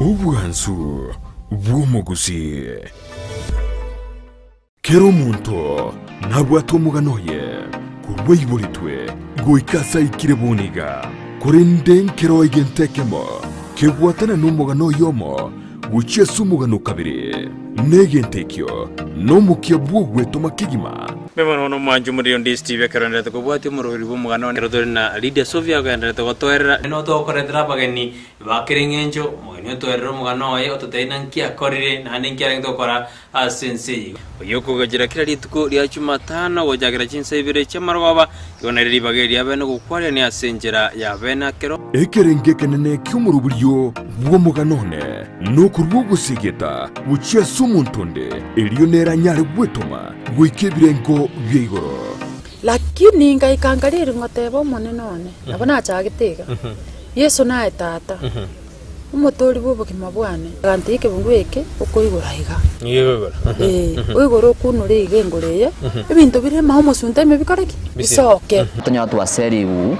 Ubwansu bw'Omogusii kero muntu nabwata Omogano ye kurweiburitwe goikasa ikire buniga kuri ndenkero igentekemo kebwatana n'Omogano yomo guchiesu Omogano kabiri negentekyo nomukia bwogweto makigima Memano no manju muri Ndizi TV karanda to kubwati muri Omogano ne na Lydia Sofia karanda to toera no to korendra bageni bakirengenjo mo to Omogano ye ototeina nkia korire na nkia to kora asense yoko gagira kira lituko lya Jumatano gojagira chinse ibire chamarwaba yona riri bageri yabene gukware ne asenjera yabena kero ekerenge kenene ky'umurubulyo bw'Omogano ne no kurwogusigeta guchiesu muntonde elionera nyare gwetoma gwikebirengo byigoro lakini ngaikangarira ngotebo monenone abona chagitega Yesu nae tata umutori bubo kimabwane gantike bungweke ukoigora higa yego uigoro kunure igengoreye ibintu bire maho musunta mebikareki bisoke tonyo seri u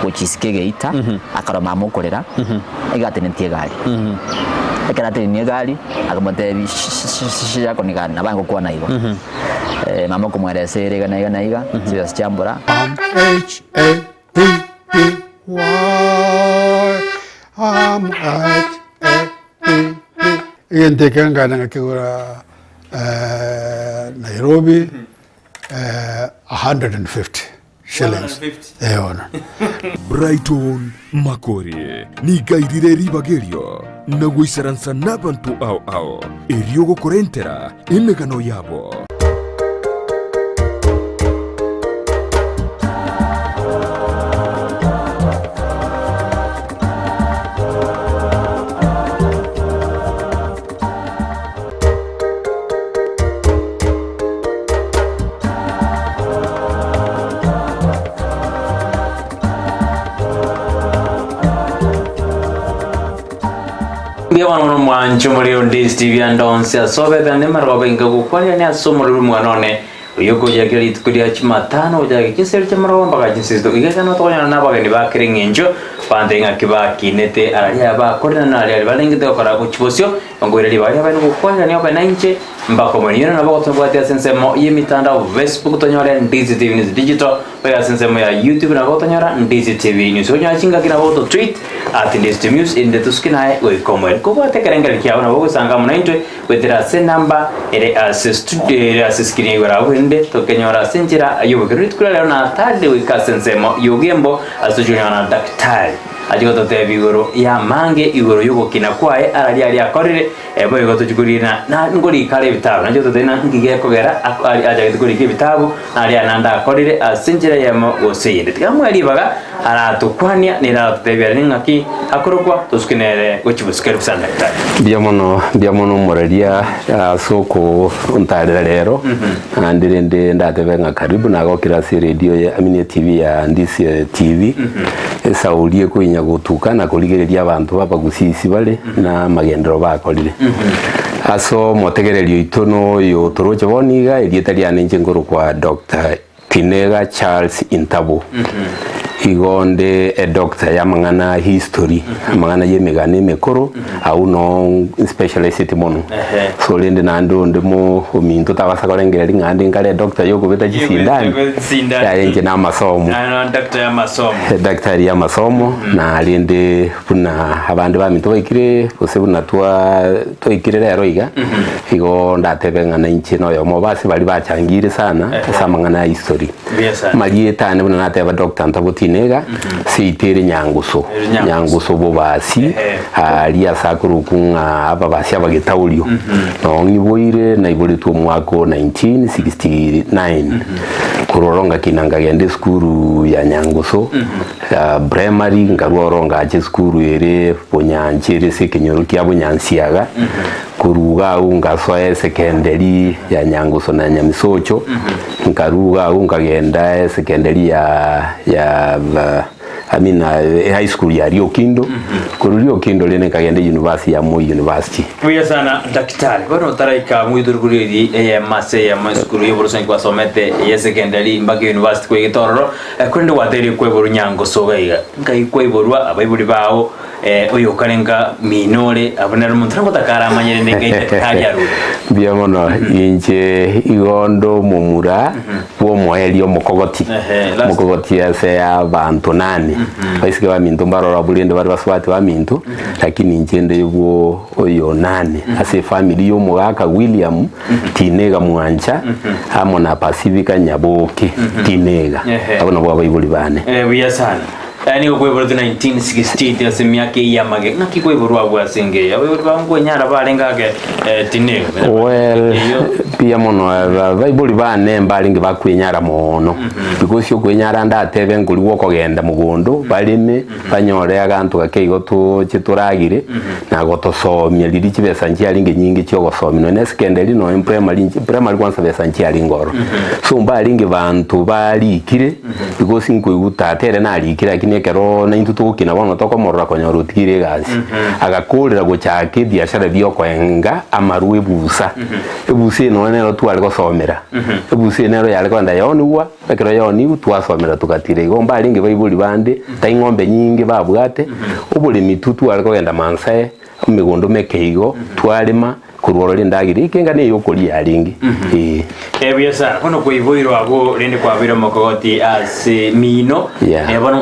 uchisikege ita akaroma mukorera igatenentie gari akarate ni gari akamote shishya konigana nabango kwa naigo mama kumwerese rega naiga sio chambura Yentekanga ngakura Nairobi 150 shillings. Brighton Makori ni gairire ribagerio na guisaransa nabantu ao eriogo korentera Emegano yabo Biamano manchu muri Ndizi TV andonse asobe bane marwaba ingago kwanya ne asomuri Omogano ne yoko yagira itukuri ya Jumatano yagira kiseri chamarwaba mbaga jinsisto igana to yana bagani bakirengenjo pandenga kibaki nete aralia ba korina na ali balengite okara kuchibosyo ngoreri bali abana gukwanya ne abana inche mbako mwenyewe na bako tobwati asensemo yimitandao Facebook tonyora Ndizi TV News Digital baya asensemo ya YouTube na bako tonyora Ndizi TV News onya chinga kina bako tweet Ndizi TV News inde tuskinae we comment kuba tekerengera kiao na bako sanga munaitwe wetira se number ere asiskini yora wende tokenyora senjira ayubugrit kula na tade we kasensemo yogembo asujuna na daktari ajigoto tebigoro ya mange igoro yugo kinakwae arali akorire ebo yugo tujukurina na ngori kale bitabu na joto tena ngige kogera aja tukuri kibitabu ali ananda akorire asinjira yamo Gusii tikamwe ali baga aratukwania nira tebya ngaki akorokwa tuskinere gochibuskere busanda biamono moralia soko untarira rero andirende ndatebenga karibu na gokira si radio ya Amini TV ya Ndizi TV saulie kuinya gutuka na kurigereria abantu baba Gusii bale na magendero bakorire aso motegererio itono yo toroje boniga irietaria nje ngoro kwa Dr. Tinega Charles Intabo igonde doctor ya mangana history mangana yemegane mekoro au no specialist mono so lende nando ndemo ominto tabasa korengera ngande ngale doctor yoko beta jisindani ya yenje na masomo doctor ya masomo na lende puna abandi baminto baikire bose buna toikire rero iga igo ndatebenga na inchi no yo mobasi bali bachangire sana samangana history marieta ne buna nateba doctor Ntaboti Nega sitere nyanguso bobasi ali asakuru kunga aba basi abagetaulio no ngiboire na iboletu mwako 1969 kuroronga kinanga gende skuru ya nyanguso primary ngaroronga ache skuru ere ponyanjere sekenyoro kya bonyansiaga kuruga unga soe secondary ya nyanguso na nyamisocho nkaruga unga genda secondary ya high school ya Rio Kindo Rio Kindo lene kagende university ya Moi University. Kuya sana daktari bano taraika muidurguriri mase ya school y'uburusangi kwa somete ya secondary mbaki university kwa gitororo kwende wateri kwa burunyango sogaiga ngai kwa iborwa abayiburi bawo uyu karenga minore abonera umuntu ngotakara amanyere ndege tajaru bia mono inje igondo mumura wo moeli omukogoti mukogoti ase ya bantu nane baisike ba mintu mbarora bulende bari baswati ba mintu lakini injende bwo oyo nane ase family yo mugaka William Tinega Mwanja amo na Pacifica Nyaboke Tinega abona bwa bayibuli bane wiya sana yani ukwebora 1960 yase myake yamage nakikweborwa bwasenge abayibuli bangu nyara balengage Tinega well pia mono bayibuli bane mbalingi bakwenyara mono because yo kwenyara ndatebe nguli woko genda mugondo balime banyore agantu gakeigo tu chituragire na gotosomya liri chibesa nchialinge nyingi cyo gosomino ne secondary no primary kwanza besa nchialingoro so mbalingi bantu balikire because nkuyutatere nalikire lakini kero na intutukina bono tokomorora konyora utigire gazi agakurira guchake biashara byokwenga amaru ebusa ebusa no nero twali gosomera ebusa nero yale kwenda yoniwa ekero yoni twasomera tukatire igomba alinge bayibuli bande ta ingombe nyingi babwate ubuli mitutu ali kogenda mansae migondo mekeigo twalima kurworo ndagire ikenga ne yokoli alingi biasa kono kuivoiro abo rende kwa biro mokogoti as mino bono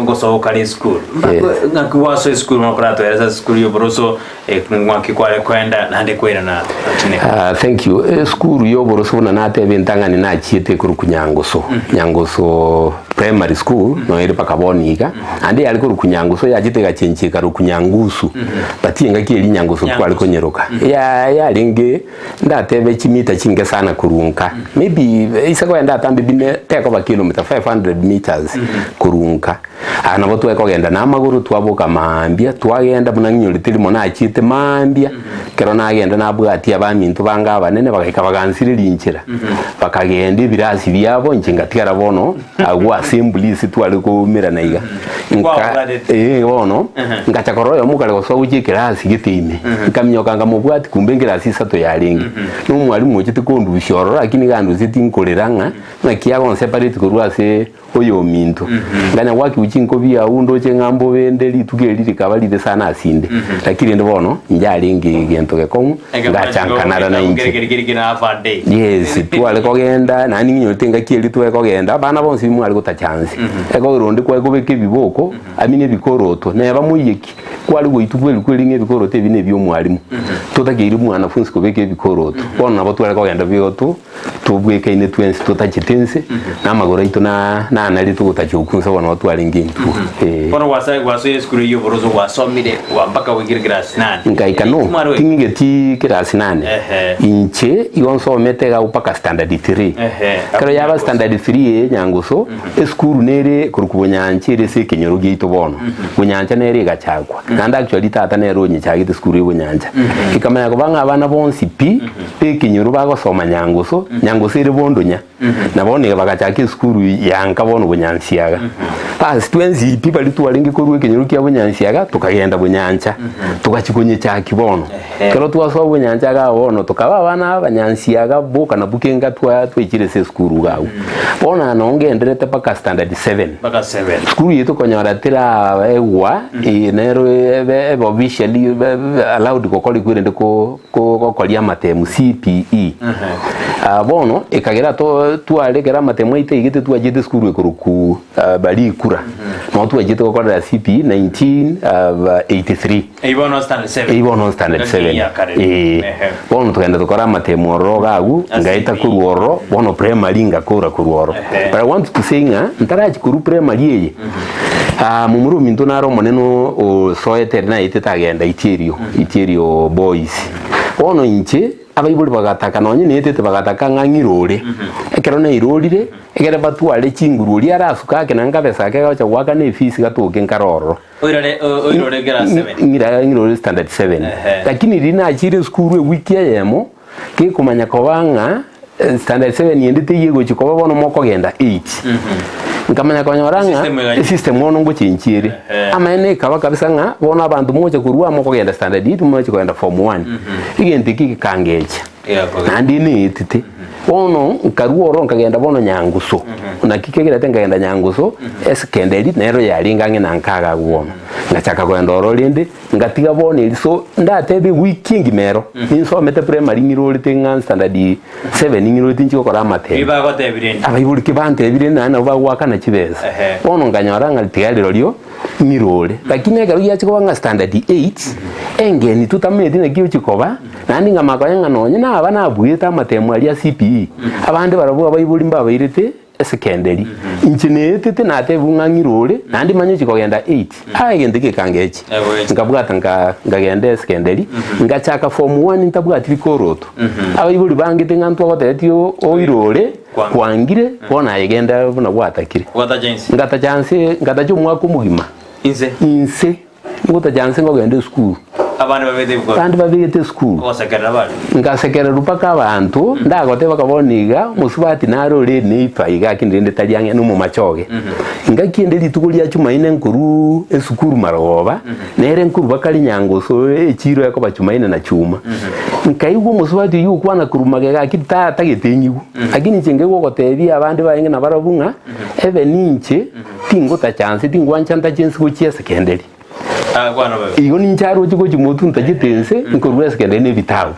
ngoso kale school ngakwaso school mokrato era school yo boroso ngwaki kwale kwenda nande kwera na thank you school yo boroso na nate bentangani na chiete kurukunyangoso nyangoso primary school no ere pakaboniga ande yali kurukunyangoso yachite gachenchika rukunyangusu batinga kieli nyangoso kwali konyeroka ya linge ndatebe chimita chinge sana kurunka maybe isakwenda tambi bine teko ba kilometer 500 meters kurunka ana botu ekogenda na maguru twabuka mambia twagenda munanyo litiri mona achite mambia kero nagenda nabwati abamintu banga banene bagaika bagansire linchira bakagenda birasi byabo nchinga tikara bono agwa assembly sitwali ko mira naiga bono ngachakoroyo mukale ko souje kirasi gitime nkamnyoka ngamubwati kumbe ngirasi sato yalingi no mwalimu chiti kondushoro lakini gandu zitinkoliranga nakiago separate kurwase oyo mintu nganya waki uchinko bia undo chengambo bendeli tugeliri kabalide sana asinde lakini ndobono njalingi gento gekomu ngachankanara na inchi yes twale kogenda nani nyotenga kieli twe kogenda bana bonsi mwali gota chance ego ronde kwa gobeke biboko amine bikoroto na bamuyeki kwali goitubweli kwelinge bikoroto bine byo mwalimu tutagiri mwana funsi kobeke bikoroto bona batwale kogenda byoto tubweke ine twensi tutachitense na magora ito na nali tutachukunsa bona batwale ngintu bona wasa school yo borozo wasomire wambaka wigire class 9 ngaika no tingigeti class 9 inche yonsomete upaka standard 3 kero yaba standard 3 nyanguso school nere kurukubonyanche rese kenyorogi ito bono bunyancha nere gachagwa nanda actually tata nero nyichagite school y'ubunyanja ikamanya kubanga abana bonsi pi pekenyoro bagosoma nyanguso ire bondonya nabone bagachake school yanka bono bunyansiaga pas twenzi people litwalingi ko kenyoro kya bunyansiaga tukagenda bunyancha tukachikonye cha kibono kero twaso bunyancha ga bono tukaba abana abanyansiaga boka na bukenga twechire se school gawo bona nongenderete paka standard 7 school yetu konyora tira ewa nero officially allowed ko koli kwirende ko kolia matemu CPE bono ekagera twalegera matemu ite igite twajite school ekuruku bali kura no twajite ko kola CPE 1983 ibono standard 7 bono twenda tukora matemu rogagu ngaita kuruoro bono primary ngakora kuruoro but I want to say ntaraji kuru primary yeye mumuru minto naro moneno o soeter na itagenda iterio boys bono inche abayibuli bagataka nonye netete bagataka ngangirore ekero na irorire egere batwale chingururi arasuka kenanga besa ke gacha waka ne fees gatoke nkaroro oirore gara 7 ngirore standard 7 lakini rina achire school wiki yemo ke kumanya kobanga standard 7 yendite yego chikoba bono moko genda 8 nkamanya konyoranga system wono ngo chinchire amene kaba kabisa nga bona abantu moje kurwa moko genda standard 8 moje kwenda form 1 igende kiki kangecha nandi ni itite bono nkaruoro nkagenda bono nyanguso nakikegera ngagenda nyanguso esekenderi nero yaringa ngina nkaga guono ngachaka kwenda oro rindi ngatiga bono iliso ndatebi weeking mero ninsomete primary ngiro litinga standard 7 ngiro tinchiko kora mate biba gotebireni abaibuli kibante ebireni na bagwaka na kibeza bono nganyora ngatigaliro lyo mirole lakini agaru yachiko nga standard 8 engeni tutamedi na kiyo chikoba nandi ngamakoya nonye na abana abuita matemu ali CPE abandi baravuga abaibuli mbabairete secondary incinete nate bungangirole nandi manyo chikogenda 8 agende kikangechi ngabwata ngagende secondary ngachaka form 1 ntabwati bikoroto abaibuli bangite ngantu agotetio oirole kwangire bona yegenda buna bwatakire ngata chance ngata chumwa kumugima inse ngota chance ngogende school abandi babete school ngasekera rupaka abantu ndagote bakaboniga musubati naro le nipa igakindinde taliange no mumachoge ngakinde litukulia chumaine nkuru esukuru maroba nere nkuru bakali nyangoso echiro yako bachumaine na chuma nkaigo musubati yu kwana kurumage gakita tagetenyigu akini chenge gogotebia abandi bainge na barabunga ninche tingota chance tingwanchanta chensi kuchia secondary iyo ni ncharo chiko chimotu ntajitense nkorwa sekende ne bitabu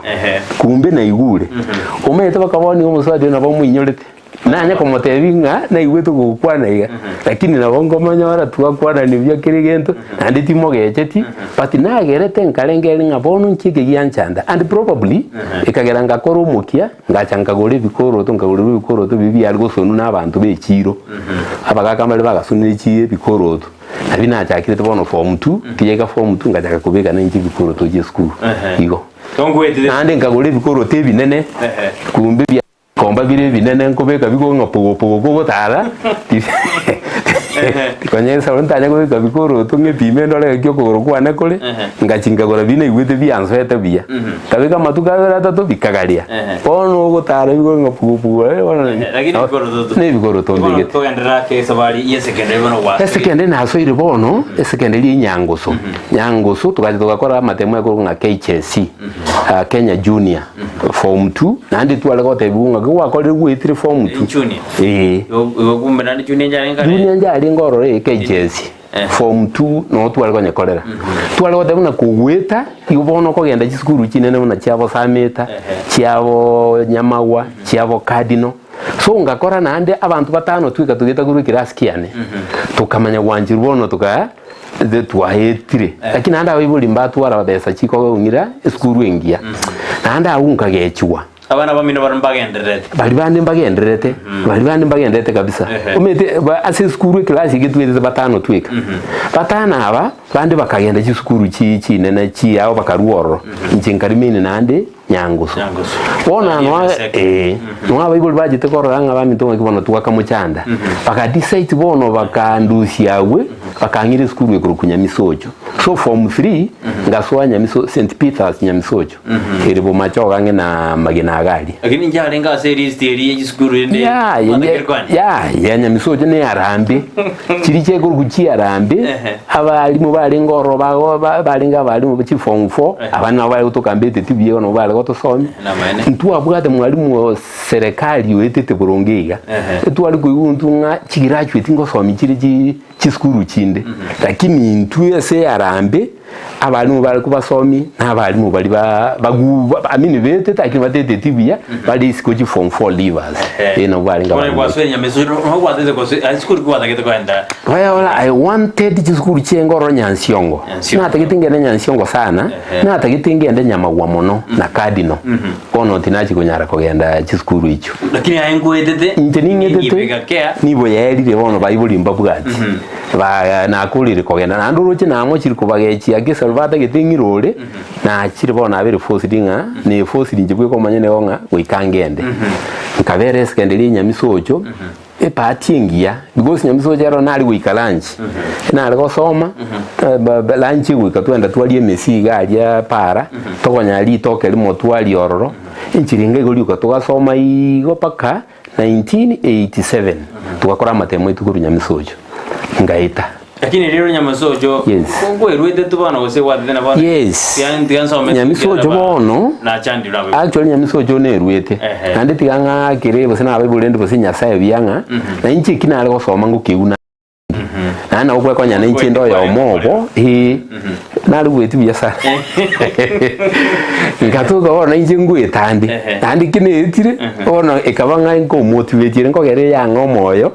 kumbe na igure umete bakaboni umuswadi na bamwinyorete nanya komotebinga na igwetu gukwana iga lakini na bongo manyora twakwana ni bya kirigento andi timo gecheti but na gerete nkalengeri ngabono nchike gianchanda and probably ikagera ngakoro mukia ngachanga gore bikoro to ngagore bikoro to bibi algo sonu na abantu bechiro abagakamale bagasunira chiye bikoro to abina chakire to bono form 2 kiyega form 2 ngachaka kubeka na nchi bikoro to je school igo tongwete andi ngagore bikoro te binene kumbe komba bire binene nkobeka biko ngopogo tara konyesa ontanya kubeka bikoro tunge pimendo le kyo kugorukwana kule ngachinga gora bine igwete byanzwete bia tabika matuka rata to bikagaria pono gutara biko ngopogo lakini bikoro to ngege to endera ke sabari yesekende bono wa yesekende na so ire bono yesekende li nyangoso tukaje tukakora matemo yako nga KCSE Kenya Junior form 2 nandi twale ko tebunga kwa kole gwitire form 2 junior kumbe nandi junior njali ngoro KCSE form 2 no twale ko nyekorera twale ko tebuna kugweta ibono ko genda chiskuru chinene na chiabo sameta chiabo nyamawa chiabo cardinal so ngakora nande abantu batano twika tugeta guru kirasi kiane tukamanya wanjiru bono tuka twahetire lakini anda wibuli mbatu besa chiko ngira skuru engia anda unka gechwa abana bamino barambagenderete bali bandi mbagenderete kabisa umete ase skuru class igitweze batano twika batana aba bandi bakagenda chiskuru chi nene chi abo bakaruoro nchinkarimini nande nyanguso bona no abibuli bajite koranga bamitonga kibono twakamuchanda bakadecide bono bakandusiawe bakangire skuru ekurukunya misojo so form 3 ngaswa nyamiso St Peter's nyamisojo iribo machoga nge na magina gali lakini njale nga series eri skuru ende ya nyamisojo ne arambe kiri chekurukuchi arambe abalimu bali ngoro balinga balimu bichi form 4 abana bali utokambete tibiye no bali gotosomi ntu abwate mwalimu serikali wetete burongeiga etu ali kuuntunga chigraduate ngosomi kiri chiskuru chinde lakini ntu yese arambe abalimu bali kubasomi n'abalimu bali amini bete takini batete tibia bali isikoji form 4 leavers eno bali ngaba bali kwaswenya mezo no kwateze ko iskuru kwa takete kwenda wala I wanted chiskuru chengoro nyansiongo na takitingene nyansiongo sana na takitingende nyamagwa mono na cardinal kono tinachi kunyara kogenda chiskuru icho lakini ayenguetete ningete nibo yerire bono bayibuli mbabwati ba na kulire kogenda na nduruche namo chiri kubagechi agisalvata gitingirole na chiri bona abere force dinga ni force dinjibwe ko manyene onga wikangende nkabere skendeli nyamisojo epatingia because nyamisojo ero nali wikalanchi nali gosoma lanchi wikatwenda twali emesi galia para tokonya li toke limo twali ororo inchiringa igoli ukatwa igo paka 1987 tukakora matemo itukuru nyamisojo ngaita lakini rero nyamisojo kongo erwete tubana gose wathe na bana nyamisojo bono na chandi rabe actually nyamisojo ne erwete andi tiganga kire bose na bible ndi bose nyasaye byanga na inchi kinale gosoma ngukiuna na ukwe konya na inchi ndo ya omobo nari gweti biasa ngatuga ona inchi ngwetandi andi kinetire ona ekabanga ngo motivate ngo gere ya ngomoyo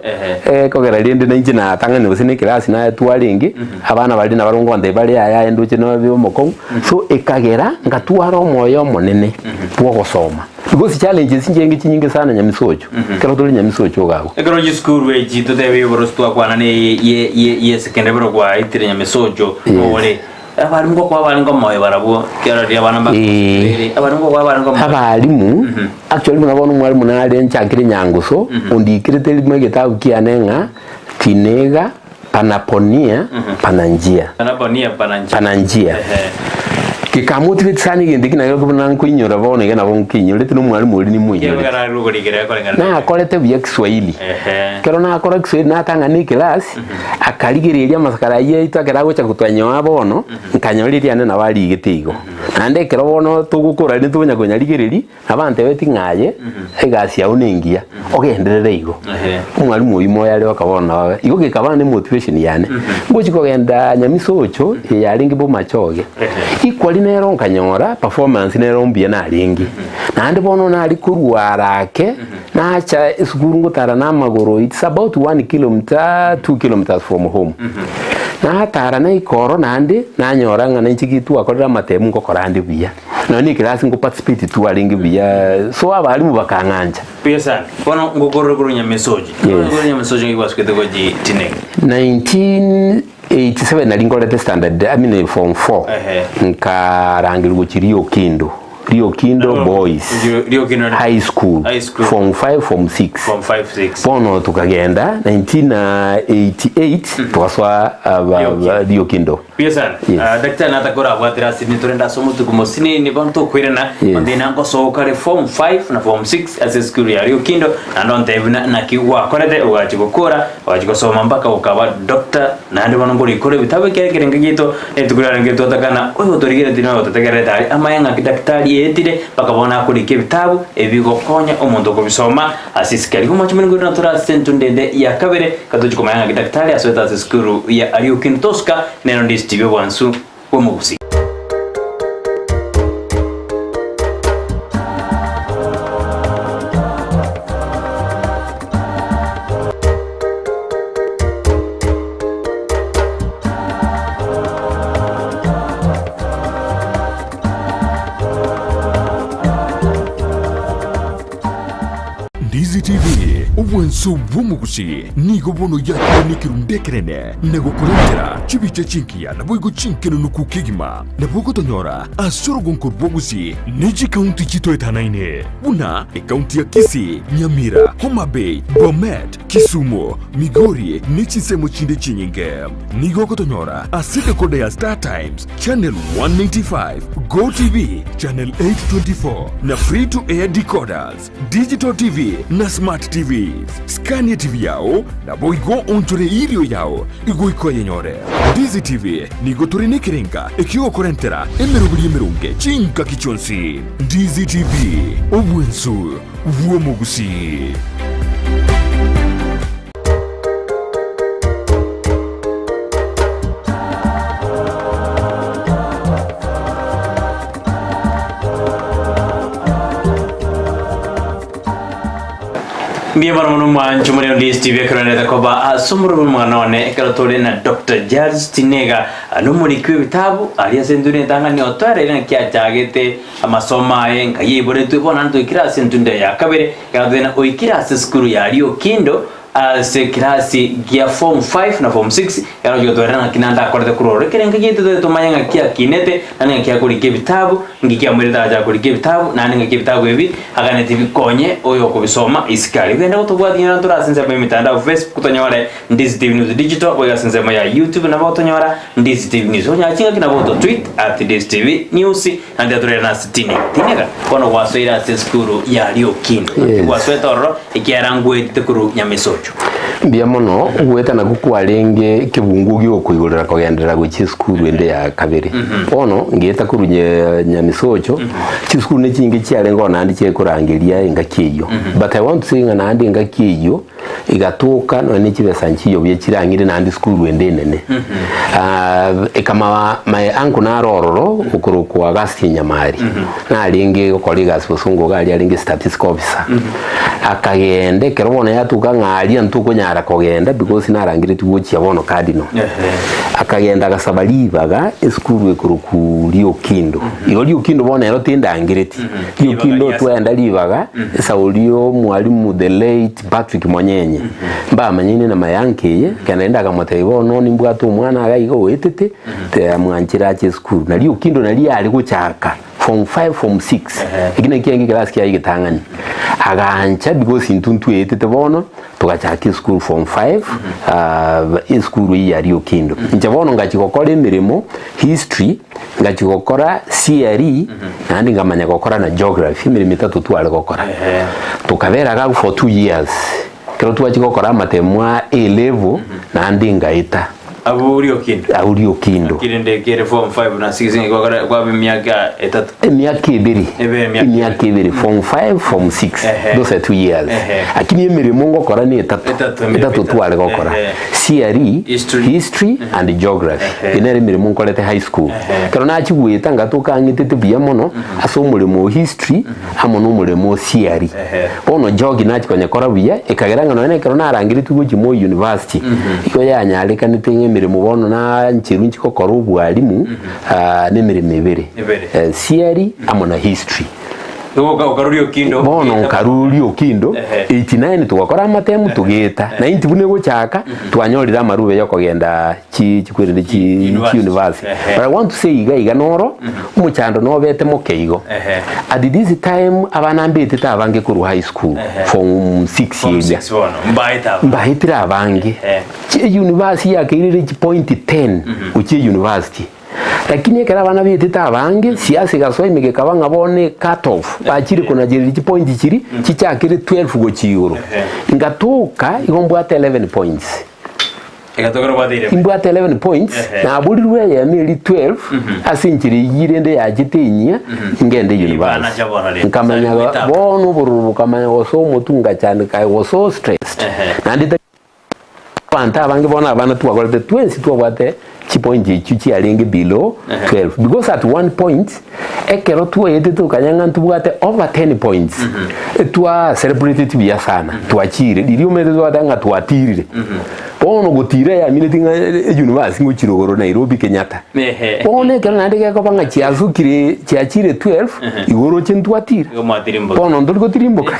kogera rindi na inchi na tangane bose ne class na twaringi abana bali na barungo nde bali aya nduche no bimoko so ekagera ngatwara omoyo monene bwo gosoma because challenges nyingi sana nyamisojo kero tuli nyamisojo gago ekero ji school we ji to debe borostwa kwana ne ye secondary bro kwa itire nyamisojo ole abarimu kwa baringo moyo barabo kero dia bana ba abarimu kwa baringo abarimu actually munabona umwarimu nari nchakire nyanguso undikire teli mwegetabu kianenga tinega panaponia pananjia kikamotivate sana igende kinagera kubona nkuinyora bone gena bonkinyore tino mwarimu uri ni munyore na akorete bya Kiswahili kero na akora Kiswahili na tanga ni class akaligireria masakara ye itagera gocha kutwanyo abono nkanyoriria na bali gitigo ande kero bono tugukura ni tunya kunyarigereri abante beti ngaye egasi ya unengia ogenderere igo umwarimu uyimo yale wakabona igo gikabane motivation yane ngochi kogenda nyamisocho yaringi bo machoge ikwali nero nkanyora performance nero mbia na ringi nande bono na alikurwarake na acha isukuru ngutara na magoro it's about 1 kilometer 2 kilometers from home na tara na ikoro nande na nyora ngana nchikitu akorera matemu ngokorande biya no ni class ngo participate tu aringi biya so abalimu bakanganja pesa bono ngogoro nyamisojo nyamisojo ngwasukete goji tineng 87 nalingorete standard I mean form 4 nkarangirwa Rio Kindo Boys High School Form 5 Form 6 Pono tukagenda 1988 tukaswa Rio Kindo pesa daktari natakora abwatira sini turenda somo tukumosini ni bantu kwirena ndina ngo sokare Form 5 na Form 6 as school ya Rio Kindo andonte na kiwa korete ugachikokora ugachikosoma mpaka ukaba doctor na ndi banongori kore bitabe kere ngigito etukurara ngito takana oyo torigere dino tategereta ari amayanga kidaktari etire bakabona kuri kibitabu ebigokonya omuntu kubisoma asisikali kuma chimene ngona tura sentundende ya kabere katochikomayanga kidaktari asweta school ya Rio Kindo Tosca neno Ndizi wansu Gusii Ndizi TV ubwensu bw'Gusii nigo bono yakirundekerene nego kurengera chibice chinkia na boigo chinkeno nukukigima na bogo tonyora asoro gonkor Gusii neji county chito etanaine buna county ya Kisii, Nyamira, Homa Bay, Bomet, Kisumu, Migori nechi semo chinde chinyinge nigo kotonyora asika kode ya Star Times channel 195 Go TV channel 824 na free to air decoders digital TV na smart TVs Scania TV yao na boigo onchore irio yao igo iko yenyore Ndizi TV nigo turine kirenga ekigo korentera emerunge chinka kichonsi Ndizi TV obwensu Gusii. Mbia baramuno mwanchu muri Ndizi TV krone da koba asumuru mwanone karatole na Dr. Jazz Tinega numuri kwibitabu aliya sendune tanga ni otware na kya chagete amasoma yenga yibore tubona ndo kirasi ntunde ya kabere karadena oikirasi skuru ya Rio Kindo se kirasi gia Form 5 na Form 6 yaro jotwara na kinanda akorda kurore kerenga gitu to mayanga kya kinete nanga kya kuri kibitabu ngikia muri daja kuri kibitabu na nanga kibitabu hivi agane TV konye oyo kubisoma isikali benda utobwadi na turasinze mu mitandao Facebook kutonyore Ndizi TV News Digital oya sinze ya YouTube na botonyora Ndizi TV News onya chinga kina boto tweet @Ndizi TV News and aturera na sitini tinega kono waswira skuru ya Rio Kindo wasweta oro ikiarangwe tekuru nyamisocho misocho mbia mono gweta na gukwarenge kibungu gyo kuigurira kugendera guchi skuru ende ya kabiri ono ngeta kurunye nyamisocho chi skuru ne chingi chiarengo nandi che kurangiria ingakiyo but I want to say nandi ingakiyo igatuka no ni chibesa nchiyo bye chirangire nandi skuru ende nene ekama my uncle na rororo ukuru kwa Gusii Nyamari na alinge koliga sosungo gali alinge statistical officer akagende kerobona yatuka ngari antuko nyara kogenda because narangire tugochi yabono cardinal akagenda gasabalibaga eskuru ekuruku Liokindo iyo Liokindo bona ero tindangireti Liokindo twenda libaga saulio mwalimu the late Patrick Monyenye mba manyine na mayanke kanaenda kamotebo noni mbwatu umwana agayigo wetete te mwanchira che skuru na Liokindo nali ali guchaka form 5 form 6 ikine kiyangi class kya igitangani agancha because intuntu etete bono tugachaka school form 5 school ya Liokindo nchabono ngachikokora emirimo history ngachikokora CRE nandi ngamanya gukora na geography emirimo itatu twale gukora tukabera ga for 2 years kero twachikokora matemwa A level nandi ngaita Liokindo kirinde kire form 5 na 6 kwa miaka etatu miaka ibiri form 5 form 6 those are 2 years akini emirimo ngokora ni etatu twale gukora CRE history and geography inere emirimo nkorete high school kero nachigwita ngatuka ngitete bia mono aso umurimo history amo no umurimo CRE ono jogi nachikonya kora bia ikageranga no kero narangire tugoji mo university iko yanyalika nitinge mirimo bono na nchirunchi kokora ubwalimu nemirimo ibiri CRE amo na history Liokindo bono Liokindo 89 tugakora amatemu tugeta 90 bune guchaka twanyorira marube yo kugenda chikwirinde chi university but I want to say iga noro umuchando no bete mokeigo at this time abana mbete tabange kuru high school form 6 years mbaitira abange chi university yakirire chi point 10 uchi university lakini kera bana bete tabange siasa gasoi kabanga bone cut off bachiri kuna jiri point chiri chichakire 12 go chiyuro ngatoka igombwa 11 points imbwate 11 points na aburirwe ya mili 12 asinchiri yirende ya jitinya ngende university nkamanya bono bururu kamanya oso mutunga cyane kai oso stressed na ndita panta abange bona abana tuwakorete 20 tuwabate chipointi chuchi alinge below 12 because at one point ekero tuwete tukanyanga tubwate over 10 points twa celebrated bia sana twachire lilio mezo atanga twatirire bono gutire ya minetinga university ngochirogoro Nairobi Kenyatta bono kero nandike ko banga chiazukire chiachire 12 igoro chintwatire bono nduriko tirimboka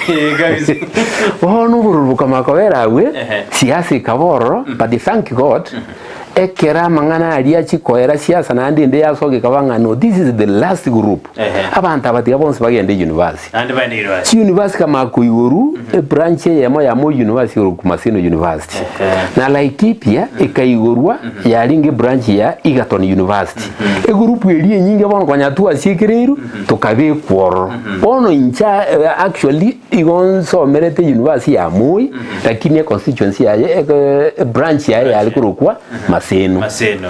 bono bururuka makobera we siasa kaboro but thank God ekera mangana alia chikoera siasa na ndinde yasoge kabanga no this is the last group abantu abati abonse bagende university and by university university kama kuiguru branch ya mo university ku Maseno University na Laikipia ekaigurwa yalinge branch ya Egerton University e group eli nyingi bono kwanyatu asikereru tukabe kworo bono incha actually igonso merete university ya Moi lakini constituency ya branch ya alikurukwa Maseno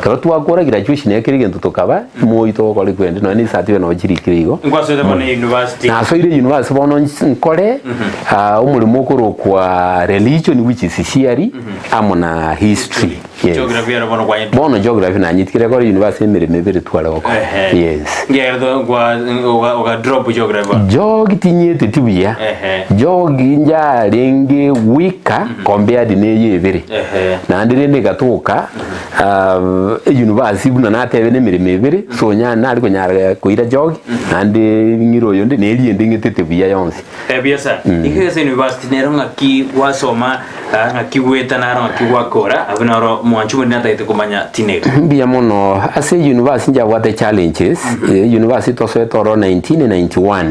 kero twakora graduation yakiri gento tokaba Moi to kole kwende no ni satiwe no chirikirigo ngwasete bono university na so ile university bono nkore umurimo kurukwa religion which is CRE amona history geography ya bono geography na nyitikire ko university mirime biri twala ko yes ngerdo gwa drop geography jogi tinyete tibia jogi nja lenge wika compared ne yebiri na ndire gatuka university buna natebe ne mirime ibiri so nya nali ko nyara kuira jogi andi ngiro yonde ne liende ngete tibia yonse biasa ikese university nero ngaki wasoma ngaki weta naro ngaki wakora abunaro mwanchumu nataite kumanya tinega mbia mono ase university njabwate challenges university toswetoro 1991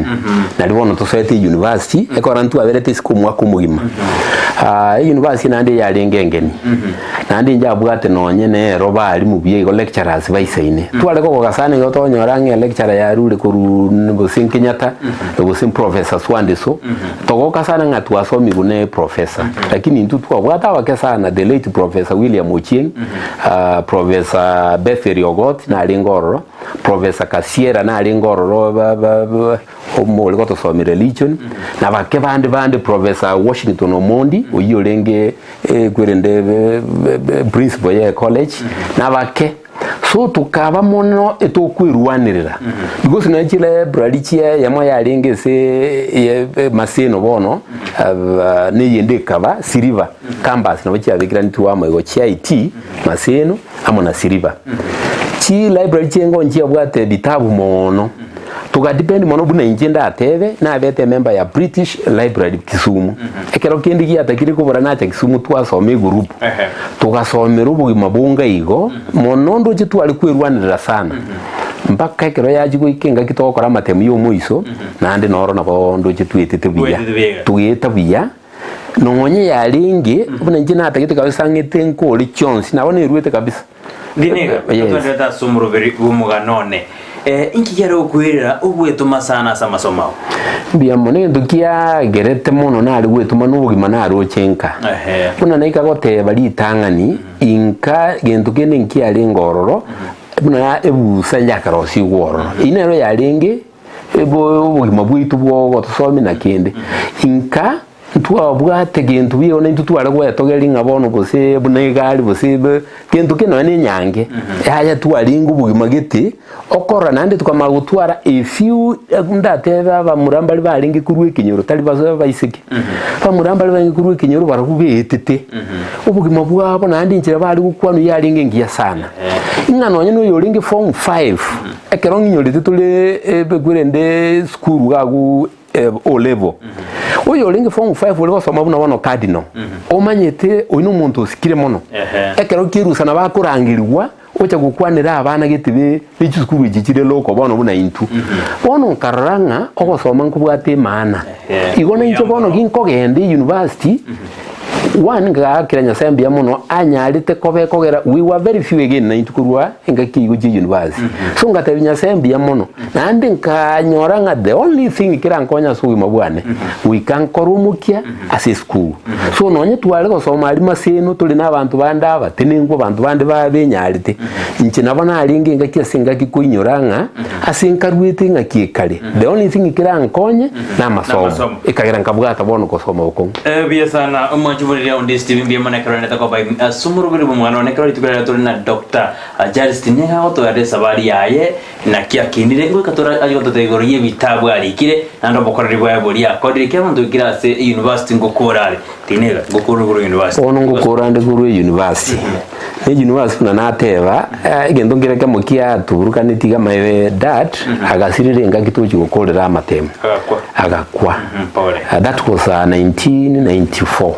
na libono toswete university ekorantu aberete siku mwaka mugima university nande yalengengeni nandi njabwate nonye ne robali mubiye go lecturers baisaine twale ko gasane go tonyora nge lecturer ya rule kuru Gusii Kenyatta Gusii professor Swandiso togo kasana ngatu asomi gune professor lakini ntu twabwata wakesana the late professor William Ochieng professor Bethel Ogot na Lingororo professor Kasiera na Lingororo omole goto somi religion na bake bande professor Washington Omondi oyolenge kwerende principal ya college na bake so tukaba mono etokwirwanirira because na chile bralichia yamo yalinge se maseno bono ne yende kaba siriva campus no bachia bikira ntuwa mo chia IT maseno amona siriva chi library chengo njia bwate bitabu mono tuga depend mono buna injenda atebe na bete member ya British Library Kisumu ekero kindi gi atakiri kubura na cha Kisumu twasome group tugasomera ubugima bunga igo mono ndo chitu ali kwirwanirira sana mpaka ekero yaji guikenga kitokora matemu yo muiso nandi noro nabo ndo chitu etete biya tuyeta biya nonye yalingi buna injina atakiti kabisa ngete nkoli chonsi nabone irwete kabisa dinega twendeta sumuru beri Omoganone inki yaro kwirira ugwetuma sana samasomao bia mone ndukia gerete mono na ali gwetuma n'ubugima na aro chenka kuna naika gote bali tangani inka gento kene nki ali ngororo buna ebu sanja karosi gororo inero yalinge ebo ubugima bwitu bwo gotosomi na kende inka tuwa bwate gento biyo na ntutwara gwa togeri ngabono bose bunegali bose gento keno ni nyange haya tuwalinga ubugima giti okora nande tukamagutwara a few ndateba bamurambali balinge kurwe kinyoro tali bazo baisiki bamurambali balinge kurwe kinyoro barubetete ubugima bwabo nande nchira bali gukwanu yalinge ngiya sana ingano nyeno yolinge form 5 ekerongi nyolite tule begurende school gagu O level oyo lingi form 5 ole basoma buna bano cardinal omanyete oino muntu osikire mono ekero kirusa na bakurangirwa ocha gukwanira abana gitibe bichukuru gikire loko bono buna intu bono karanga ogosoma nkubwate mana igona incho bono ginkogende university one ga kiranya sambia mono anyalite kobe kogera we were very few again na intukurwa engaki yuji university so ngatabinya sambia mono na andi nkanyoranga the only thing kirankonya suwi mabwane we can korumukia as a school so nonye twale gosoma ali maseno tuli na abantu banda batenengo abantu bande babenyalite inche nabona alinge engaki asingaki kuinyoranga asinkarwete ngaki kale the only thing kirankonya na masomo ikagera nkabwata bono kosoma uko bia sana umajuri ya Ndizi TV mbia mana karone tako by sumuru biri Omoganone karo itukira tuli na Dr. Justin Nyaho to yade sabari yaye na kia kinire ngo katora ayo to tegoriye bitabu alikire nando bokorari bwa bori akodire kya muntu kira se university ngokorari tinega ngokuru university ono ngokora ndi guru university ni university na nateba igendo ngireke mukia turuka nitiga my dad agasirire ngakituchi gokorera amatemu agakwa that was 1994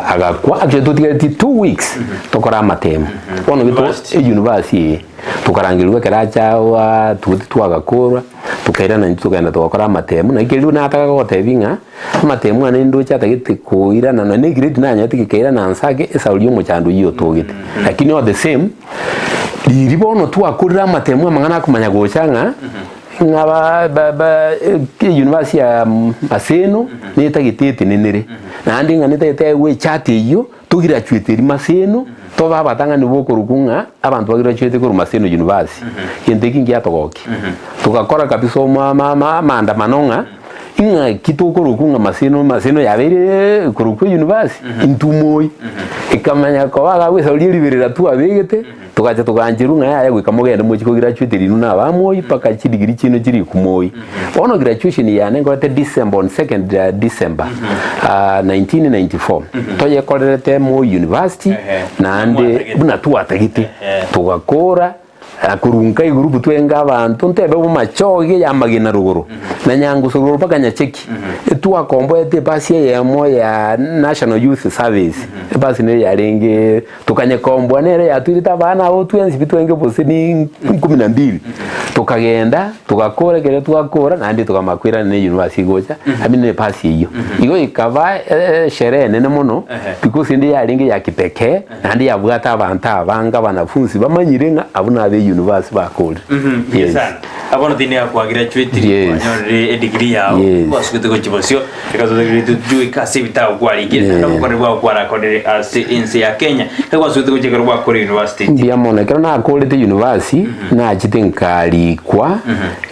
agakwa actually tutigati 2 weeks tokora amatemu ono bito university tukarangirwa keracha wa twagakora tukaira na tukenda tukakora amatemu na ikeliu na ataka gotebinga amatemu ane ndo cha tagite kuira na ne grade na nya tikikaira na nsage esaulio muchandu yiyo togite lakini all the same diribono twakurira amatemu amangana kumanya gochanga ngaba university ya Maseno ni tagitete nenere na andi ngani tete we chate iyo tugira chweteri Maseno to baba tanga ni boko rukunga abantu bagira chwete ko Maseno university yendeki ngia togoki tukakora kabiso manda manonga inga kitoko rukunga Maseno yabere kuruku university intumoi ikamanya ko baga we sauli liberera tu abegete tukacha tukanjiru nga ya gwikamugenda mu kiko graduate nuna bamoi paka chidigiri chino chiri kumoi ono graduation ya ngo te December on 2nd December 1994 toye korete mu university na ande buna tu atagite tukakora kurunka igurupu twenga abantu ntebe mu machoge ya magina ruguru na nyangu suguru paka nyacheki tuwa kombo ete basi yemo ya National Youth Service basi ne yarenge tukanye kombo nere yaturita bana abo twenzi bitwenge bose ni 12 tukagenda tukakora kere tukakora nandi tukamakwira ne university gocha amine pasi iyo igo ikava sherehe nene muno because ndi yarenge ya kipekee nandi yabwata abantu abanga banafunzi bamanyirenga abuna be university bakora yes abono dini ya kwa graduate nyore degree yao wasukute ko chibosio ikazo degree tu ikasi bitao kwa ligina na kwa rwa kwa rakode as insi ya Kenya kwa wasukute ko chekero kwa kwa university ndia mona kero na quality university na chitenkali kwa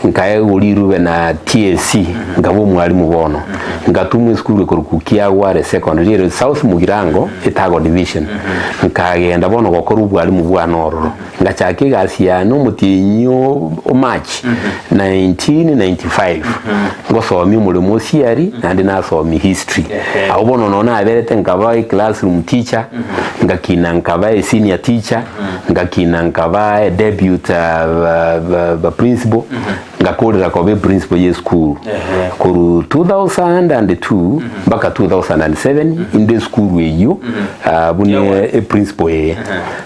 nkae ulirube na TSC ngabo mwalimu bono ngatumwe school ko kukia ware secondary South Mugirango itago division nkagenda bono gokora ubwalimu bwa nororo ngachake gasia no mutinyo o March 1995 ngosomi mulimo siari nandi nasomi history abo bono nona aberete nkaba classroom teacher ngakina nkaba senior teacher ngakina nkaba debut principal ngakorera ko be principal ye school kuru 2002 mpaka 2007 in the school eyo bunye a principal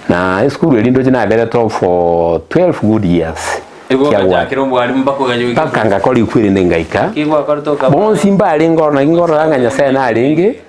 na school elindo jina aberete for 12 good years bakanga koli kwiri nengaika bon simba alingo na ngoro anga nyasa na alinge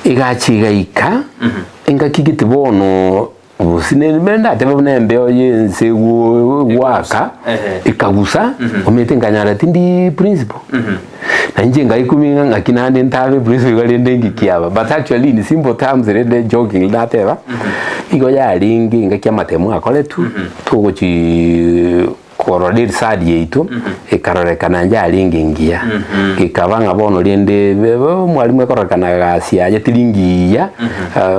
igachigaika ingakigite bono busine menda tebe bunembe oyense waka ikagusa omete nganyara tindi principal na nje ngaikuminga ngakinande ntabe principal galende ngikiaba but actually in simple terms rede joking lateba igo yaringi ngakia matemu akole tugochi korode sadi yeito ekarorekana njaringi ngia ikabanga bono lende mwalimu ekorekana gasia yetiringiya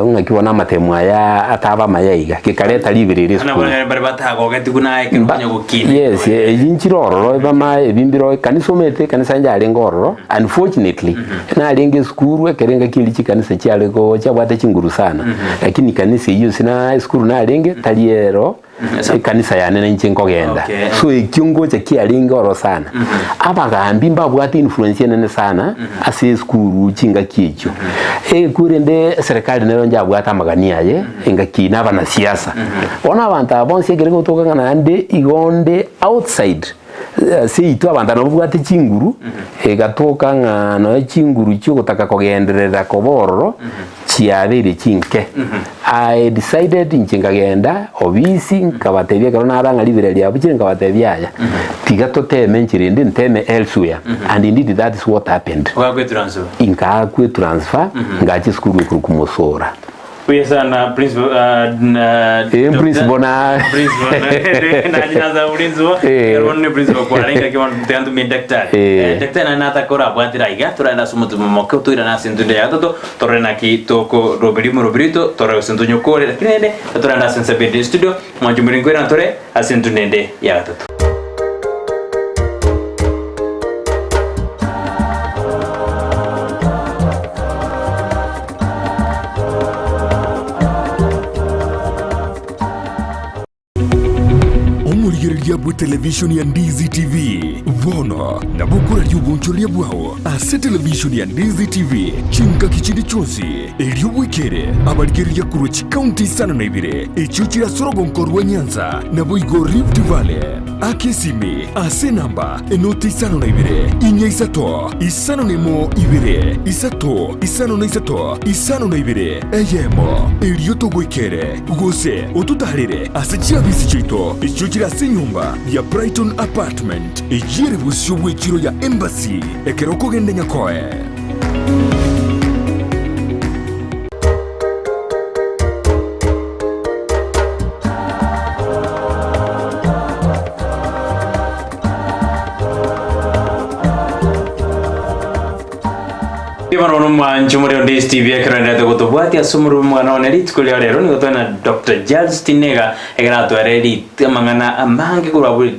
ngakibona matemwa ya ataba mayaiga kikareta libirire school ana bari batago gati kuna ekirunya gukina yes yinchiroro bama ebimbiro kanisomete kanisa njaringa ororo unfortunately na aringe school ekerenga kilichi kanisa cyarego cyabwate kinguru sana lakini kanisa iyo sina school na aringe taliero kanisa yanene nchenko genda so ikyungo cha kialinga oro sana abagambi mbabwati influence nene sana ase skuru chinga kicho kurende serikali nero njabwata magania ye ingakina bana siasa ona abantu abonse gerego toka ngana ande igonde outside si itu abantu nabwate chinguru egatoka ngana chinguru cyo gutaka kogenderera kobororo chiabire chinke I decided nchingagenda obisi nkabatebya karo naranga libere lya bukire nkabatebya tiga toteme nchirinde nteme elsewhere and indeed that is what happened inka kwe transfer ngachi skuru kumusora Uyesana principal principal na jina za ulinzi wa karone principal kwa lenga kiwa mtendo mi daktari daktari na atakora bwatira iga turana sumutu momo tuira na sintunde ya toto torena ki toko roberito torre sintunyo kore kinende turana sensabe studio mwanjumuri ngwera tore asintunende ya toto television ya Ndizi TV vono na bukura ry'ubunchoria bwao ase television ya Ndizi TV chinka kichindi chonsi eryobwikere abarigeri ya Kurochi County sana na ibire echuchira sorogonkorwa Nyanza na boigo Rift Valley akesimi ase namba enoti isano na ibire inya isato isano nemo ibire isato isano na isato isano na ibire eyemo eryoto gwikere gose otutarire ase chiabisi chito echuchira ase nyumba ya Brighton Apartment ejire busyo bwechiro ya Embassy ekeroko gende nyakoe. Ivan ono mwancho muri Ndizi TV ekranda gutubwati asumuru mwana oneri tukulia rero ni gutona Dr. Giles Tinega egrato areri amangana amange kuraburi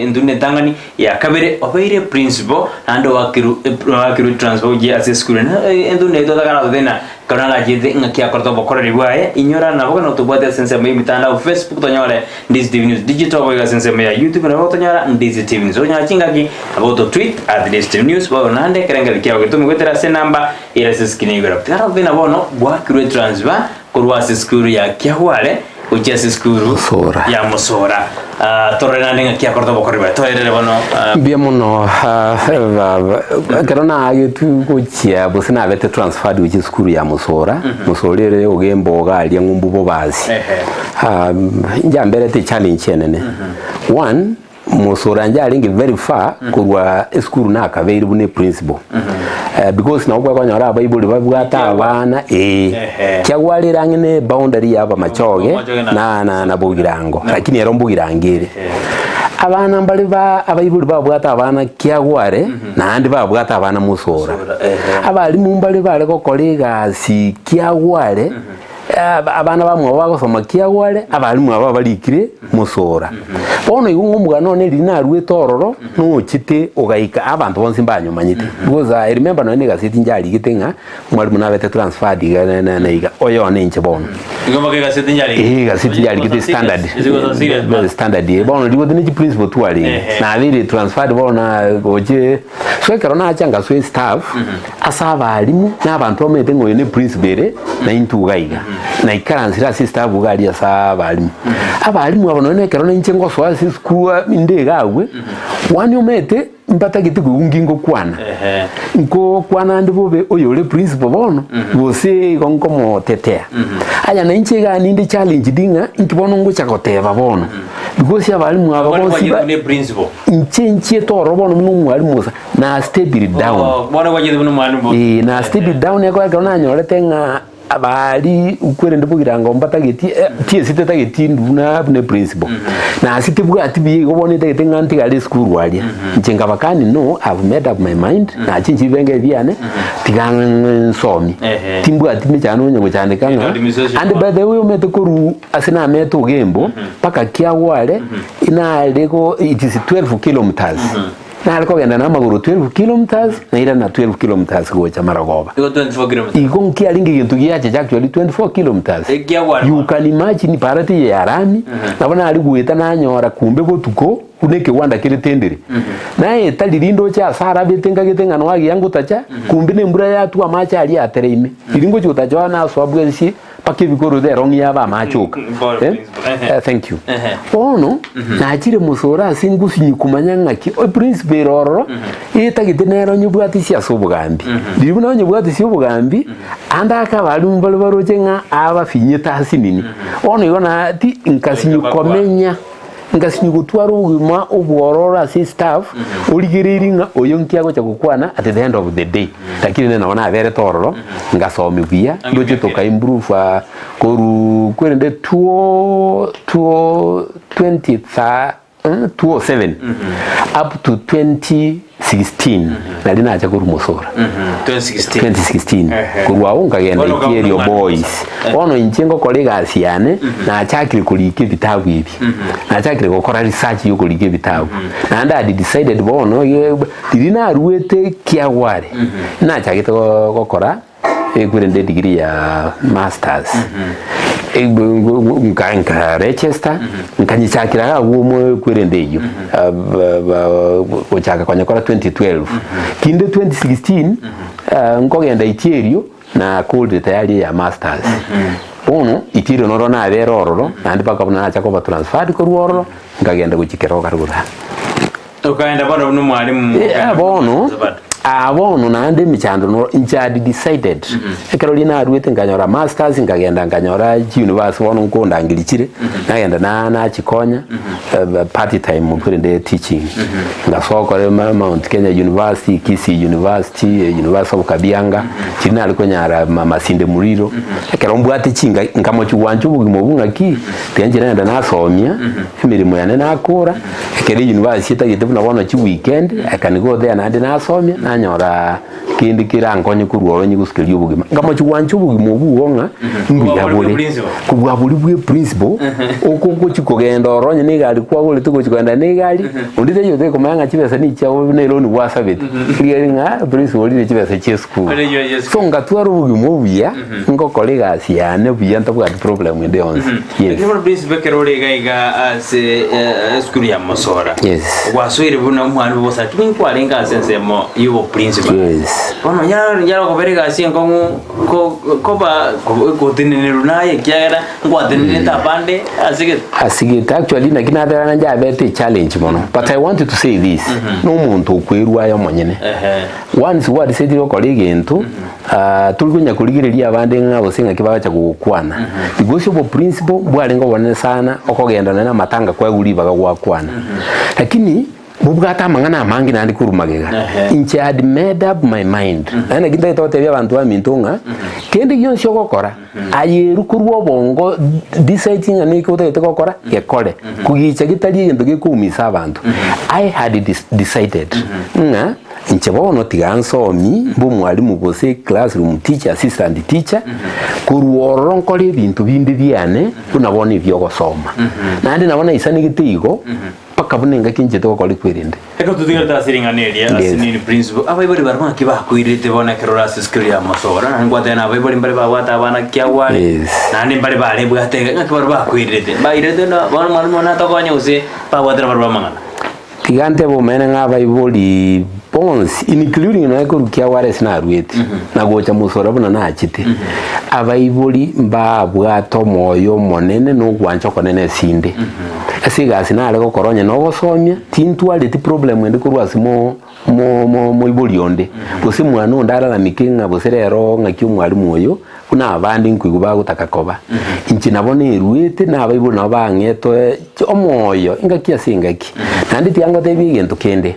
ndune tangani ya kabere obeire principal ando wakiru transfer je ase school na ndune to takara dena kana jide ngakia korto bokore riwaye inyora na bokana tubwati sense mai mitanda Facebook tonyore Ndizi TV News digital boga sense mai YouTube na botonyora Ndizi TV News onya chingaki aboto tweet at Ndizi TV News bo nande kerenga kia gutumi gutera namba ira siskinigura tara vina bono bwa kire transfer kurwa siskuru ya Kiahwale uja siskuru ya Musora torena ninga kia korto bokoriba toere bono bia muno karona agetu kuchia busina bete transfer uja siskuru ya Musora musorere ogembo gali ngumbu bobazi njambere te challenge enene one Musora njalingi very far kurwa school na kabiri bune principal because na ubwa kwanyora Bible babwata abana kyagwalira ngene boundary yaba machoge na bugirango lakini ero mbugirangire abana mbali ba Bible babwata abana kyagware na andi babwata abana Musora abali mumbali bale kokoliga si kyagware abana bamwe bagosoma Kiahwale abalimu aba balikire Musora bono Omogano ne linaruwe tororo no chite ogaika abantu bonse mbanyumanyite because I remember no nega siti njali gitenga mwalimu na bete transfer diga na iga oyo ne nche bono igomba ke gasiti njali gasiti njali gite standard bono ligo ne principal tuali na vile transfer bono goje so karona achanga so staff asaba alimu na abantu omete ngoyo ne principal na intu gaiga na ikaranzira sister bugali asa abalimu abonone kerone nchengo so sikuwa indega awe wani omete mpata gitiku ngingo kwana nko kwana ndibobe oyole principal bono bose konkomo tetea aya na nchega nindi challenge dinga nkibono ngo chakoteba bono because abalimu ababosi ne principal nchenche toro bono mwalimu na step down bono wajide bono mwalimu na step down yako kana nyorete nga abali ukwere ndibugirango mbatageti tie site tageti nduna ne principal na site bwa atibi gobone tageti nganti gali school walia nchenga bakani no I've made up my mind na chinchi benge biane tigan somi timbwa atime cyane onye cyane kanga and by the way umete koru asina meto gembo paka Kiahwale ina lego it is 12 kilometers na aliko genda na maguru 12 kilometers na ira na 12 kilometers gocha Maragoba iko 24 kilometers iko nkia lingi gintu giache actually 24 kilometers you can imagine parati ya rami nabona ali gueta na nyora kumbe botuko kuneke wanda kire tendere na etalirindo cha sara betenga gitenga no agi yangu tacha kumbe ne mbura ya tu amacha ali atereime iringo chuta jwana so abwezi pake bikoro de rongi yaba machoka thank you ono na achire Musora singusi nyikumanya ngaki o principal roro etagitenero nyubwati sia sobugambi diribuna nyubwati sia obugambi anda akabali mbalo barojenga aba finyeta hasinini ono yona ti nkasinyukomenya ngasinyugutwara ugima obworora si staff oligiriringa oyonkiago cha gukwana at the end of the day lakini naona avere tororo ngasomi bia ndoje toka improve koru kwende 2007 up to 2016 nalina acha koru Musora 2016 kurwa unga genda ikirio boys ono inchengo kolega asiane na achakire kulike bitabu ibi na achakire gukora research yo kulike bitabu na anda decided bono dirina ruete Kiahwale na achakite gukora kwende degree ya masters nka register nkanyichakira agumwe kwerendeyo gochaka kwanyakora 2012 kinde 2016 nkogenda itierio na cold tayari ya masters ono itiro noro na abero ororo nandi paka buna acha ko transfer ko ruoro ngagenda guchikero karugura ukaenda bana uno mwalimu bono abono nandi michando no inchadi decided ekeroli na arwete nganyora masters ngagenda nganyora university wono nkonda ngilichire nagenda na chikonya party time mukure teaching ngasoko le Mount Kenya University Kisii University of Kabianga china aliko nyara masinde muriro ekerombu ati chinga ngamo chuwanchu bugimobunga ki tenjira nenda nasomia emirimo yane nakora ekeri university tagite buna wono chi weekend akanigo there nandi nasomia nanyora kindi kirangonye kuruoro nyigusikeli ubugima ngamo chuwanchu bugimobuonga ngiyabule kubwabuli bwe principle okoko chikogenda oronye nigali kwa gole tuko chikogenda nigali undite yote komanga chibesa ni chawo neloni wasabeti ngiringa principle ni chibesa chesku so ngatwaro bugimobuya ngokole gasi yane buya ntabwa problem ende onse yes ngiro principle kerole gaiga se school ya Mosora yes waswire buna umwana bosa twinkwarenga sensemo yubo principle yes ono nyaro ko berega sinko ko ba ko tinene naye kyara ngwatinene tabande asigeta actually na kinadara na jabete challenge mono but I wanted to say this no muntu kwerwa yo monyene once what said your colleague into tulikunya kuligirelia abande ngabo singa kibaga cha gukwana because of principle bwalengo wone sana okogenda na matanga kwa gulibaga gwakwana lakini bubwata mangana amangi nandi kurumagega inche had made up my mind ana kinda tote bya bantu bamintunga kendi yonse okokora ayeru kurwo bongo deciding ani ko tote kokora gekore kugicha gitali gento gikumisa abantu I had decided nga inche bono tigansomi mbo mwalimu bose classroom teacher assistant teacher kurwo nkole ibintu bindi byane unabona ibyo gosoma nandi nabona isani gitigo pakabunenga kinje to ko likwirinde eko tudiga tasiringaneria asinini principle abaibori barma kibakwirite bona kerora skill ya Mosora ngwate na abaibori mbare bawata bana kyawale nandi mbare bare bwate ngakibaro bakwirite bairete na bona mwalimu na tokonya use bawatira barba mangana tigante bo mena ngabaibori pons including na ko kyawale sina ruete na gocha Mosora bona na achite abaibori mbabwato moyo monene no gwancho konene sinde asiga sinale ko koronya no gosomia tintwale ti problem ndi kurwasi mo ibolionde gusi mwana ondara la mikinga buserero ngaki umwalimu oyo kuna abandi nkwiguba gutakakoba inchi nabone ruete na abaibuli na bangeto omoyo ingaki asingaki nandi tiango tebigento kende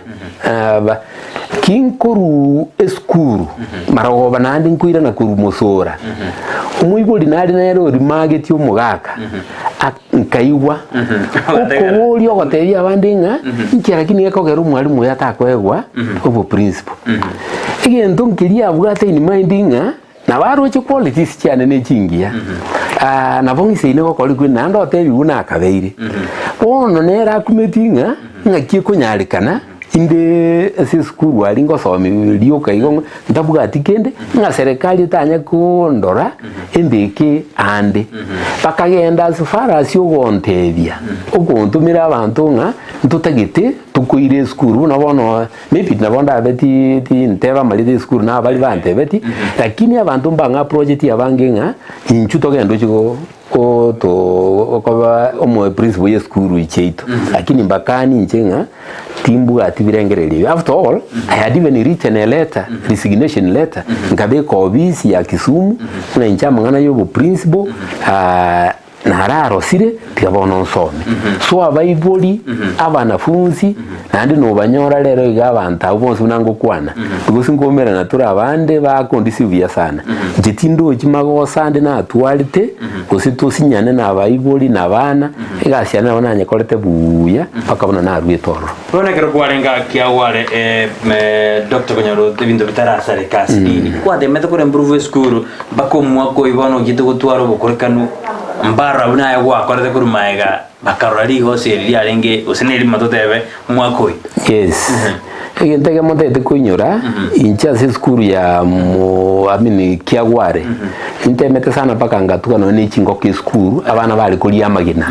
kinkuru eskuru maragoba nandi nkwira na kuru Mosora umuyibuli nari nero rimageti umugaka nkaiwa okobuli ogotebia abandi nga nkira kini ekogera umwalimu yatakwegwa obo principle egento nkiria bwate in mind nga na baroche qualities cyane nechingia nabongise ine gokori kwi nando otebi una akabeire ono nera kumetinga ngakie kunyarikana inde ese skuru ali ngosomi lioka igo ndabuga atikende nga serikali tanya kundora endeke ande bakagenda sifara sio gontebia okuntumira abantu nga ntutagite tukuire skuru nabono maybe nabonda abeti nteba malide skuru na bali bantebeti lakini abantu mbanga project yabange nga inchuto gendo chiko ko omo principle ye skuru icheito lakini mbakani nchenga timbu atibirengereri after all I had even written a letter resignation letter ngabe ko ofisi ya Kisumu na inchama ngana yobo principle nararo sire tigabono nsome so abaiboli abanafunzi nandi no banyora lero igabanta ubonse unango kwana because ngomera natura abande bakondisivia sana jetindo kimago sande na atualite kusito sinyane na abaiboli na bana igasiana bonanye kolete buya pakabona na rwitoro bona kero kwarenga kyawale Dr. Konyaro bindo bitarasa le kasi nini kwa de meto ko improve school bakomwa ko ibono gitugutwaro bukorekanu mbara buna gwa korete kuri maega bakarari hose iri arenge useneri matotebe mwakoi yes egentege montete kunyura incha se skuru ya amini kiagware intemete sana paka ngatuka no ni chingo ke skuru abana bali kulia magina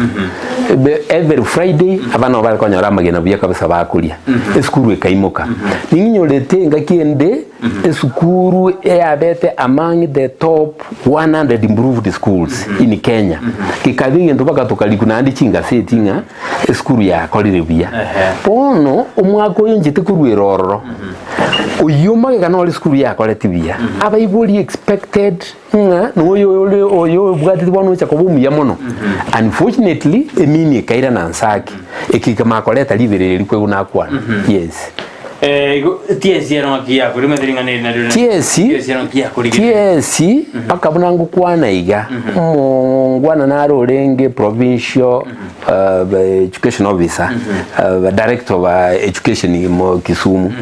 every Friday abana bali konyora magina buya kabisa bakulia skuru ekaimuka ninyorete ngakiende skuru yabete among the top 100 improved schools in Kenya kikabinge ntubaka tukalikuna andi chinga setinga skuru ya kolire buya pono umwako yonjite kurwiroro uyuma kana oli skuru ya kolete buya abaibuli expected nga noyo bwati bwano cha kobumu mono unfortunately emini kaira nansaki ekikama koleta liberere likwe unakwana yes TSC eronkia kuri methringanire na ryo TSC eronkia kuri TSC paka bunangu kwana iga ngwana naro renge provincial education officer director of education mo Kisumu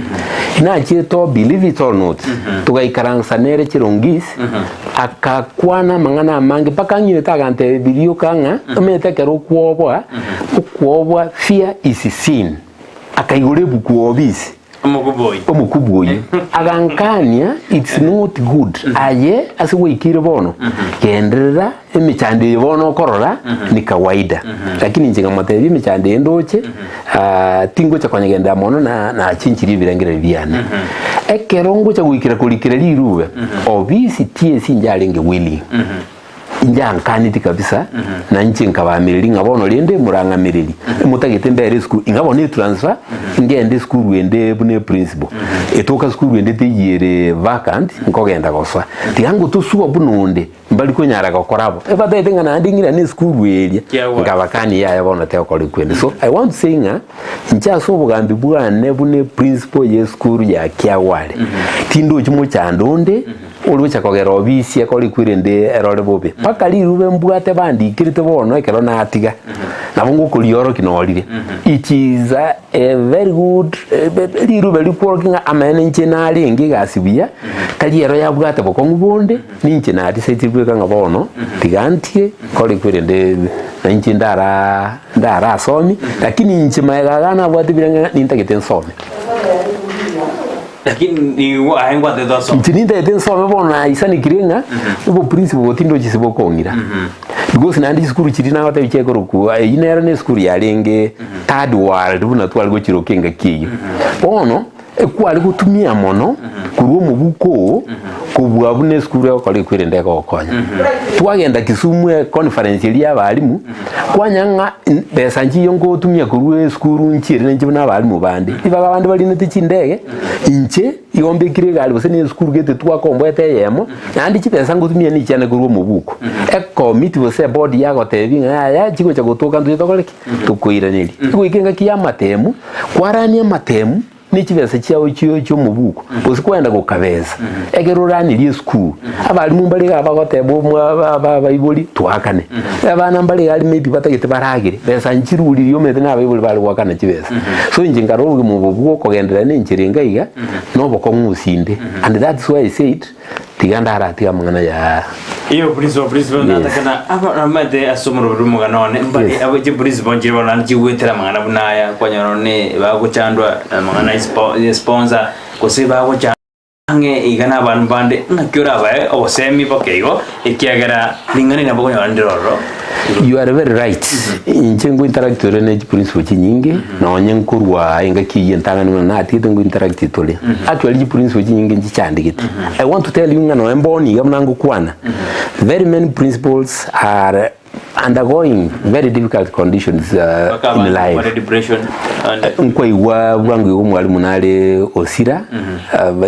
na cheto believe it or not tugaikaransa nere chirongis akakwana mangana mangi paka nyeta gante video kanga ametekero kuobwa fear is sin akaigure buku obisi omukuboi agankania it's not good aye asiwikire bono kenderera emichande bono korora ni kawaida lakini njinga matebi emichande ndoche tingo cha konyegenda mono na chinchiri birengere biane ekerongo cha gwikira kulikira liruwe obisi TSC njalenge willing njankaniti kabisa na nchi nkabamiriri ngabono lende murangamiriri mutagete mbere school ingabone transfer ngende school wende bune principal etoka school wende teyire vacant nkogenda goswa tiangu tusuwa bunonde mbali konyara gakorabo ebata tenga na ndingira ni school weria ngabakani ya bona te okole kwende so I want to say nga ncha so bugambi bwane bune principal ye school ya Kiawale tindo chimo cha ndonde olucha kogera obisi akoli kwirende erore bobe paka lirube mbwate bandi kirite bono ekero natiga nabungu kulioro kinorire it is a very good lirube likworkinga amene nche nali ngigasibia kaliero yabwate bokongu bonde ninche nati setirwe kanga bono tigantie koli kwirende nche ndara somi lakini nche maegana bwate biranga nintagete nsome lakini ni ahengwa de doso tininde nsome bona isani kirenga ubo principal botindo chisibo kongira because nandi skuru chirina wata bicheko ruku inera ne skuru yalenge third world buna twali go chirokenga kiyi bono ekwali gutumia mono kuruo mubuko kubwa bune skuru yakole kwirende ko konya twagenda Kisumu conference ili abalimu kwanyanga pesa njiyo ngo tumia kuruo skuru nchire nje buna abalimu bandi ibaba bandi bali nete chindege inche yombe kiregali bose ne skuru gete twakombwete yemo nandi chipesa ngo tumia ni cyane kuruo mubuko committee bose board yago tebinga ya chiko cha gutoka ndutokoleki tukuiraniri kuikenga kiyamatemu kwarania matemu nichibese cyawo cyo mubuko usikwenda gukabeza egerurani school abalimu mbali abagotebo bayibuli twakane abana mbali ali maybe batagete baragire besa nchiruri yo mete nabayibuli bali gwakana chibesa so njingaro mu bubuko kogendera n'inchirenga iga no boko musinde and that's why I said tiganda arati amangana ya iyo principal natakana amade asomoro rumugano ne mbali abaje principal njiro nanji wetera mangana bunaya kwanyorone baguchandwa mangana sponsor kosiba guchange igana abantu bande nakyora bae obosemi bakeigo ikiagera lingani nabo konyorandiro. You are very right. Inchengo interactore ne principal chinyinge na onyenkurwa inga kiyentanga na atidengo interacti tole. Actually principal chinyinge nchichandikite. I want to tell you ngano emboni gamnangu kwana. Very many principals are undergoing very difficult conditions in life. Depression nkwa iwa bwangu mwalimu nale osira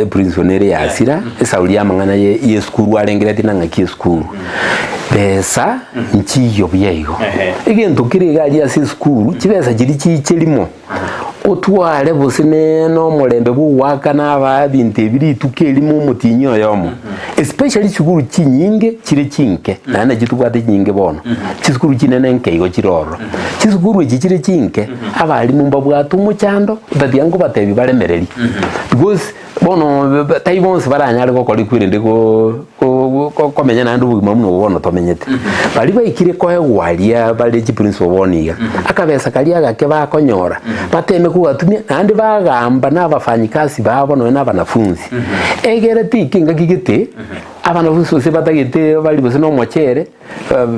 principal ya asira sauli amangana ye school alengera tinanga ki school pesa nchiyo byeyo igento kirigali ya school kibesa kiri kichelimo otwale bosine no mulembe buwaka naba binte biri tukelimo mutinyo yomo especially chukuru chinyinge chire chinke nana chitubate chinyinge bono chikuru kinene nkeigo chiroro chikuru chire chinke abali mumba bwatu muchando batiango batebi balemereri because bono taibonse baranyale ko koli kwirinde ko menya nandu bugima muno bono tomenyete bali baikire ko egwalia bali chiprinciple boniga akabesa kalia gake bakonyora bateme kubatumia nandi bagamba n'abafanyikazi babo no n'abanafunzi egere tikinga gigite abana bose batagete bali bose no mwachere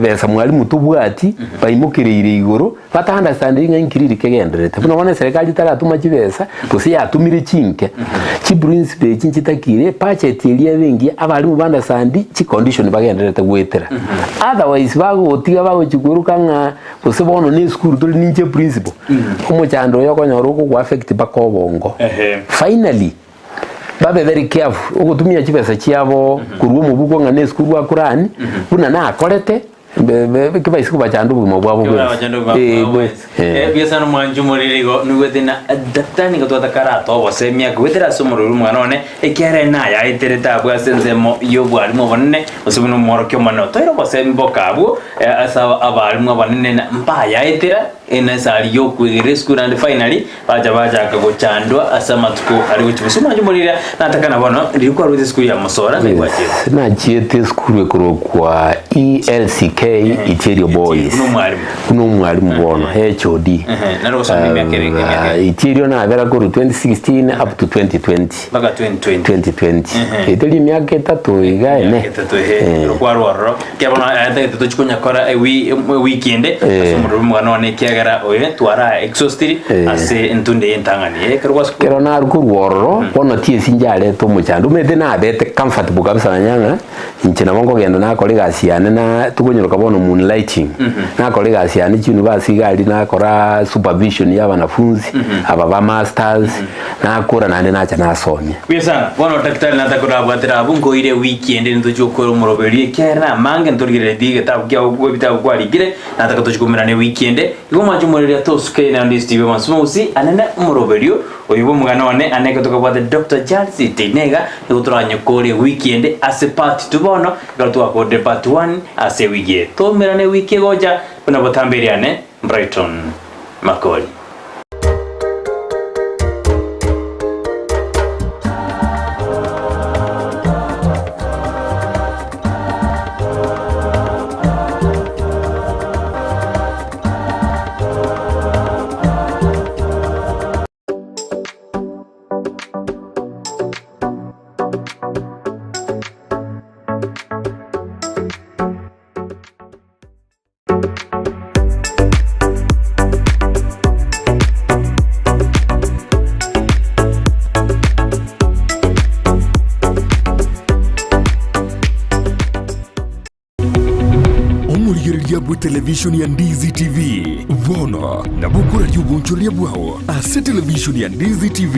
besa mwalimu tubwati bayimukirire iguru bata understanding nkiriri kegenderete buno bone serikali taratuma kibesa bose yatumire chinke ki principle chinchitakire budget iliye bingi abali mu banda sandi chi condition bagenderete gwetera otherwise bagotiga bagochiguruka nga bose bono ni school tuli ninche principle umuchando yokonyoro ko affect bakobongo finally babe very careful ugutumia chipesa chiabo kuruo mubugo nga ne school wa Qur'an buna na akorete kiba isiku bachandu bwo bwabo biasa no mwanju muririgo nugwethina daktani gatwata karato bosemia gwethira somoro mwanone ekiare na ya itereta bwa senzemo yo bwali mo bonne osubuno morokyo mano toiro bosembo kabo asa abali mo bonne na mbaya itera ena sari yo kwigire school and finally baja akagochandwa asa matuko ari guchibuso mwanju murira natakana bono ndiko aruze school ya musora na chiete school ekoro kwa ELCK Iterio Boys kuno mwalimu bono HOD Iterio na vera kuru 2016 up to 2020 baka 2020 Iterio miaka 3 igaene kwa roro kyabona ate tuchikonya kora weekend asumuru mwanone kyagara oye twara exhausted ase ntunde yentangani kero na rukurworo bono tie sinjale to muchandu mede na bete comfortable kabisa na nyanga inchina mongo genda na kolega siane na tukunyiruka bono moonlighting na kolega siane university gali na kora supervision ya wanafunzi aba masters na kora nande na cha nasomya bisa bono daktari natakura bwatira bungo ile weekend ndochokora muroberi kera mange ntorigire dige tabukya ubwo bitabugwarigire natakatojkumira ne weekend igoma jumurira tosuke na Ndizi TV masumusi anene muroberio oyibo mwanone aneka tukabwate Dr. Charles Tinega uturanye kore weekend ase part tubono gatwa ko de part 1 ase wige to mirane wiki goja kuna botambiriane Brighton Makoli. Television ya Ndizi TV vono na bukura yugonchoria bwao ase television ya Ndizi TV